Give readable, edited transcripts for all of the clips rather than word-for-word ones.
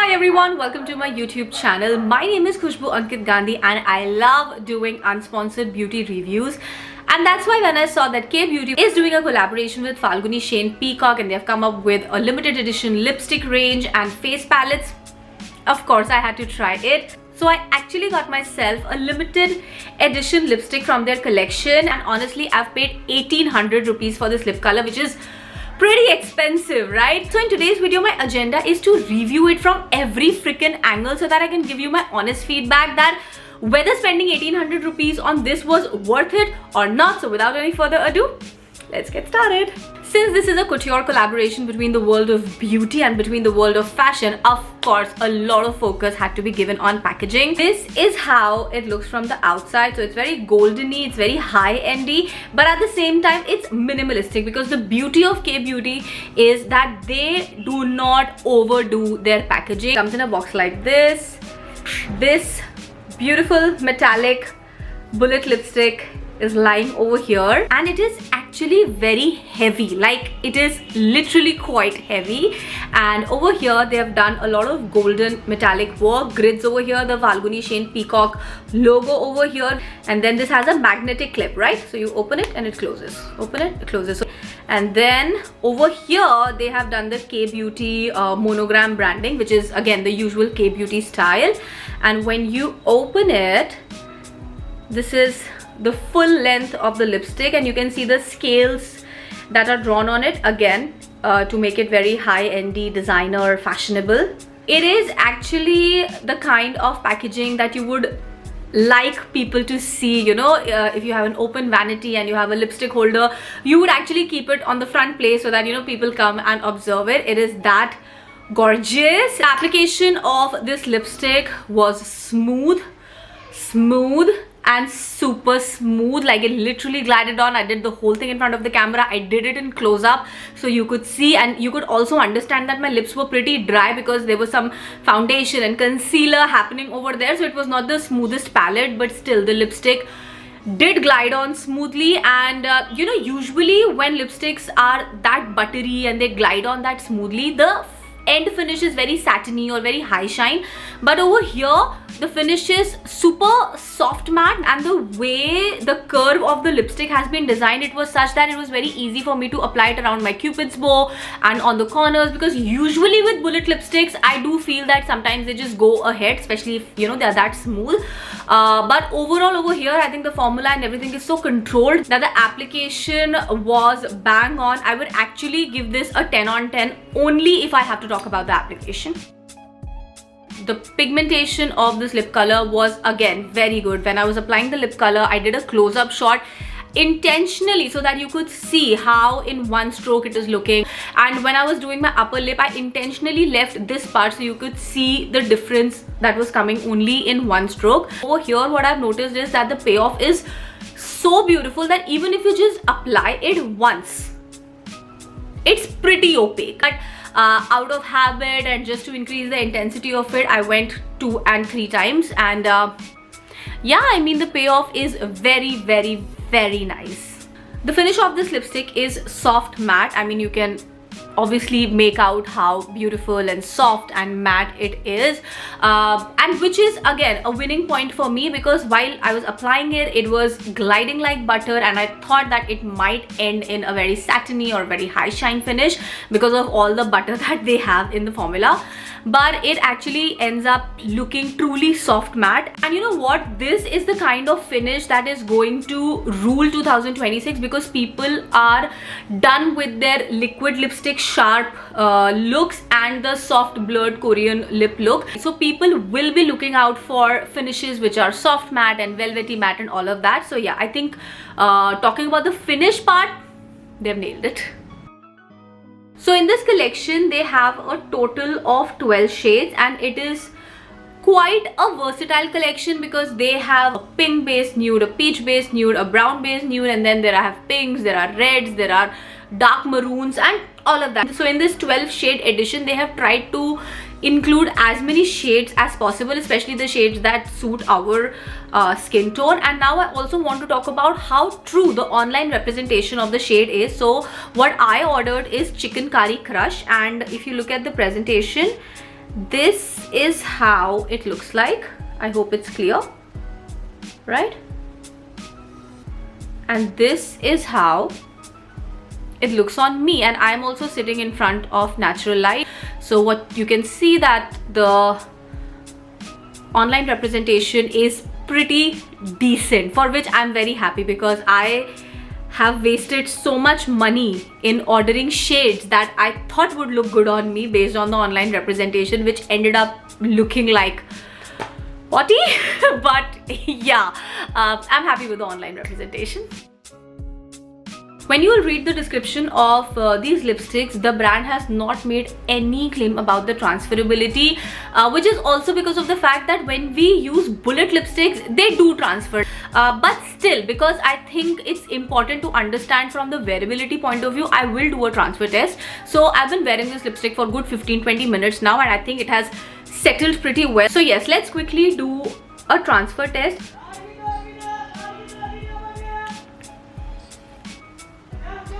Hi everyone, welcome to my YouTube channel. My name is Khushbu Gandhi and I love doing unsponsored beauty reviews. And that's why when I saw that K-Beauty is doing a collaboration with Falguni, Peacock, and they've come up with a limited edition lipstick range and face palettes, of course I had to try it. So I actually got myself a limited edition lipstick from their collection, and honestly I've paid 1800 rupees for this lip color, which is pretty expensive, right? So in today's video my agenda is to review it from every freaking angle so that I can give you my honest feedback that whether spending 1800 rupees on this was worth it or not. So without any further ado, let's get started. Since this is a couture collaboration between the world of beauty and between the world of fashion, of course a lot of focus had to be given on packaging. This is how it looks from the outside. So it's very goldeny, it's very high-endy, but at the same time it's minimalistic, because the beauty of K-Beauty is that they do not overdo their packaging. It comes in a box like this. This beautiful metallic bullet lipstick is lying over here, and it is actually very heavy, like it is literally quite heavy. And over here they have done a lot of golden metallic work, grids over here, the Falguni Peacock logo over here, and then this has a magnetic clip, right? So you open it and it closes, open it, it closes. And then over here they have done the K-Beauty monogram branding, which is again the usual K-Beauty style. And when you open it, this is the full length of the lipstick, and you can see the scales that are drawn on it, again to make it very high-endy, designer, fashionable. It is actually the kind of packaging that you would like people to see, you know, if you have an open vanity and you have a lipstick holder, you would actually keep it on the front place so that, you know, people come and observe it. It is that gorgeous. The application of this lipstick was smooth and super smooth, like it literally glided on. I did the whole thing in front of the camera. I did it in close-up so you could see, and you could also understand that my lips were pretty dry because there was some foundation and concealer happening over there, so it was not the smoothest palette, but still the lipstick did glide on smoothly. And you know, usually when lipsticks are that buttery and they glide on that smoothly, the end finish is very satiny or very high shine, but over here the finish is super soft matte, and the way the curve of the lipstick has been designed, it was such that it was very easy for me to apply it around my cupid's bow and on the corners, because usually with bullet lipsticks I do feel that sometimes they just go ahead, especially if, you know, they're that smooth. But overall over here I think the formula and everything is so controlled that the application was bang on. I would actually give this a 10 on 10 only if I have to talk about the application. The pigmentation of this lip color was again very good. When I was applying the lip color, I did a close-up shot intentionally so that you could see how in one stroke it is looking, and when I was doing my upper lip I intentionally left this part so you could see the difference that was coming only in one stroke. Over here what I've noticed is that the payoff is so beautiful that even if you just apply it once, it's pretty opaque. But out of habit and just to increase the intensity of it, I went 2 and 3 times, and yeah, I mean the payoff is very nice. The finish of this lipstick is soft matte. I mean, you can obviously make out how beautiful and soft and matte it is, and which is again a winning point for me, because while I was applying it, it was gliding like butter, and I thought that it might end in a very satiny or very high shine finish because of all the butter that they have in the formula, but it actually ends up looking truly soft matte. And you know what, this is the kind of finish that is going to rule 2026, because people are done with their liquid lipstick sharp looks and the soft blurred Korean lip look. So people will be looking out for finishes which are soft matte and velvety matte and all of that. So yeah, I think talking about the finish part, they've nailed it. So in this collection they have a total of 12 shades, and it is quite a versatile collection because they have a pink based nude, a peach based nude, a brown based nude, and then there are pinks, there are reds, there are dark maroons and all of that. So in this 12 shade edition they have tried to include as many shades as possible, especially the shades that suit our skin tone. And now I also want to talk about how true the online representation of the shade is. So what I ordered is Chicken Curry Crush, and if you look at the presentation, This is how it looks like. I hope it's clear, right? And this is how it looks on me, and I'm also sitting in front of natural light. So what you can see that the online representation is pretty decent, for which I'm very happy, because I have wasted so much money in ordering shades that I thought would look good on me based on the online representation, which ended up looking like potty. But yeah, I'm happy with the online representation. When you will read the description of these lipsticks, the brand has not made any claim about the transferability, which is also because of the fact that when we use bullet lipsticks, they do transfer. But still, because I think it's important to understand from the wearability point of view, I will do a transfer test. So I've been wearing this lipstick for good 15-20 minutes now, and I think it has settled pretty well. So yes, let's quickly do a transfer test.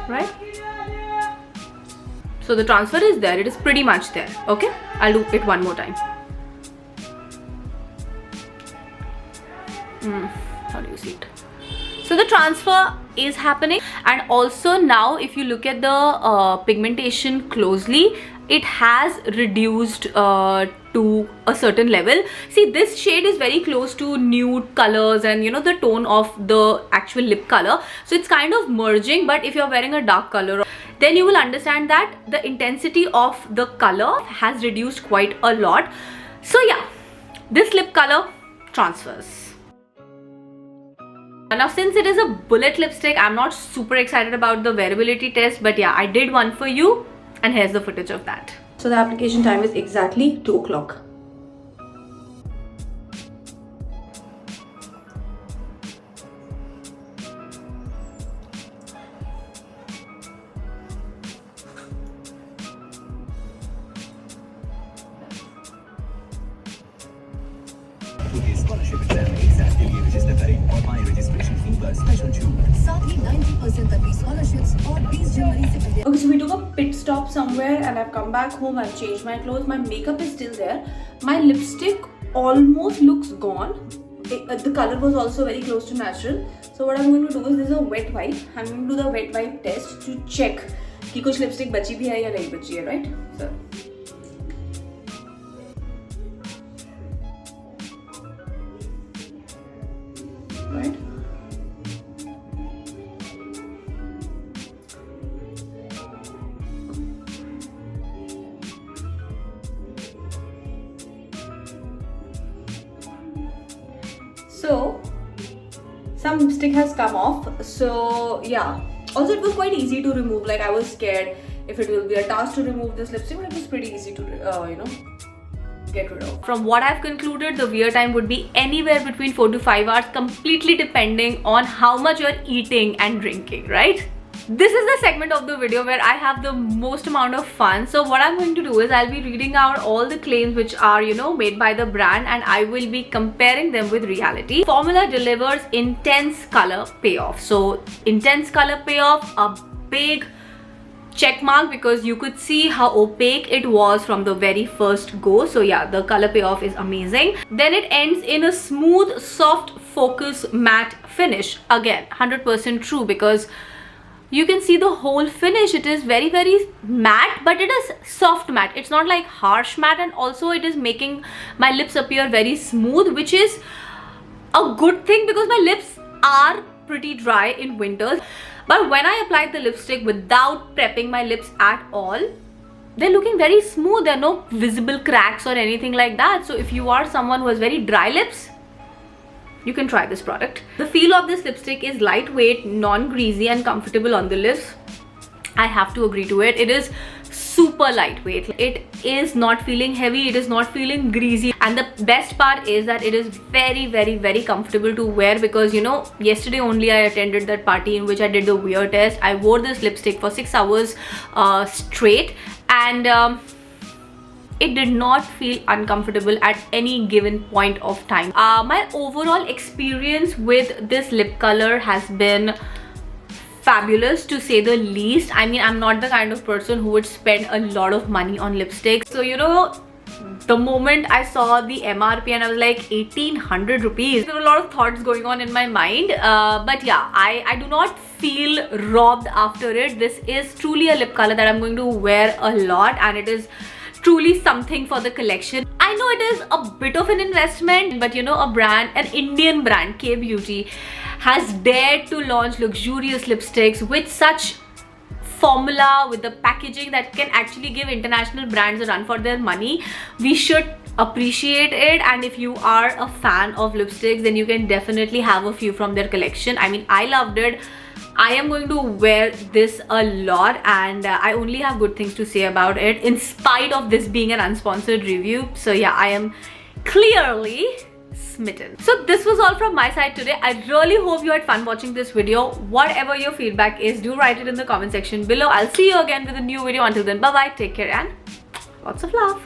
Right? So the transfer is there, it is pretty much there. Okay, I'll do it one more time. How do you see it? So the transfer is happening, and also now if you look at the pigmentation closely, it has reduced to a certain level. See, this shade is very close to nude colors and you know the tone of the actual lip color, so it's kind of merging. But if you're wearing a dark color, then you will understand that the intensity of the color has reduced quite a lot. So yeah, this lip color transfers. Now since it is a bullet lipstick, I'm not super excited about the wearability test, but yeah, I did one for you, and here's the footage of that. So the application time is exactly 2 o'clock. Scholarship exam एक साथ के लिए register करें और पाएं registration fee पर special छूट, साथ ही 90% तक की स्कॉलरशिप्स और 20 जनवरी से पहले. Okay, so we took a pit stop somewhere and I've come back home. I've changed my clothes. My makeup is still there. My lipstick almost looks gone. The color was also very close to natural. So what I'm going to do is, this is a wet wipe. I'm going to do the wet wipe test to check कि कुछ lipstick बची भी है या नहीं बची है, right? So right. So some lipstick has come off. So yeah, also it was quite easy to remove. Like I was scared if it will be a task to remove this lipstick, but it was pretty easy to get rid of. From what I've concluded, the wear time would be anywhere between 4 to 5 hours, completely depending on how much you're eating and drinking, right? This is the segment of the video where I have the most amount of fun. So what I'm going to do is, I'll be reading out all the claims which are, made by the brand, and I will be comparing them with reality. Formula delivers intense color payoff. So intense color payoff, a big check mark, because you could see how opaque it was from the very first go. So yeah, the color payoff is amazing. Then it ends in a smooth, soft, focus, matte finish. Again, 100% true, because you can see the whole finish. It is very, very matte, but it is soft matte. It's not like harsh matte, and also it is making my lips appear very smooth, which is a good thing because my lips are pretty dry in winters. But when I applied the lipstick without prepping my lips at all, they're looking very smooth. There are no visible cracks or anything like that. So if you are someone who has very dry lips, you can try this product. The feel of this lipstick is lightweight, non-greasy, and comfortable on the lips. I have to agree to it. It is super lightweight. It is not feeling heavy. It is not feeling greasy. And the best part is that it is very, very, very comfortable to wear, because yesterday only I attended that party in which I did the wear test. I wore this lipstick for 6 hours straight, and it did not feel uncomfortable at any given point of time. My overall experience with this lip color has been fabulous, to say the least. I mean, I'm not the kind of person who would spend a lot of money on lipstick. So the moment I saw the MRP and I was like 1800 rupees, there were a lot of thoughts going on in my mind, but yeah, I do not feel robbed after it. This is truly a lip color that I'm going to wear a lot, and it is truly something for the collection. I know it is a bit of an investment, but you know, a brand, an Indian brand, K Beauty, has dared to launch luxurious lipsticks with such formula, with the packaging that can actually give international brands a run for their money. We should appreciate it, and if you are a fan of lipsticks, then you can definitely have a few from their collection. I mean, I loved it. I am going to wear this a lot, and I only have good things to say about it in spite of this being an unsponsored review. So yeah, I am clearly smitten. So this was all from my side today. I really hope you had fun watching this video. Whatever your feedback is, do write it in the comment section below. I'll see you again with a new video. Until then, bye bye, take care, and lots of love.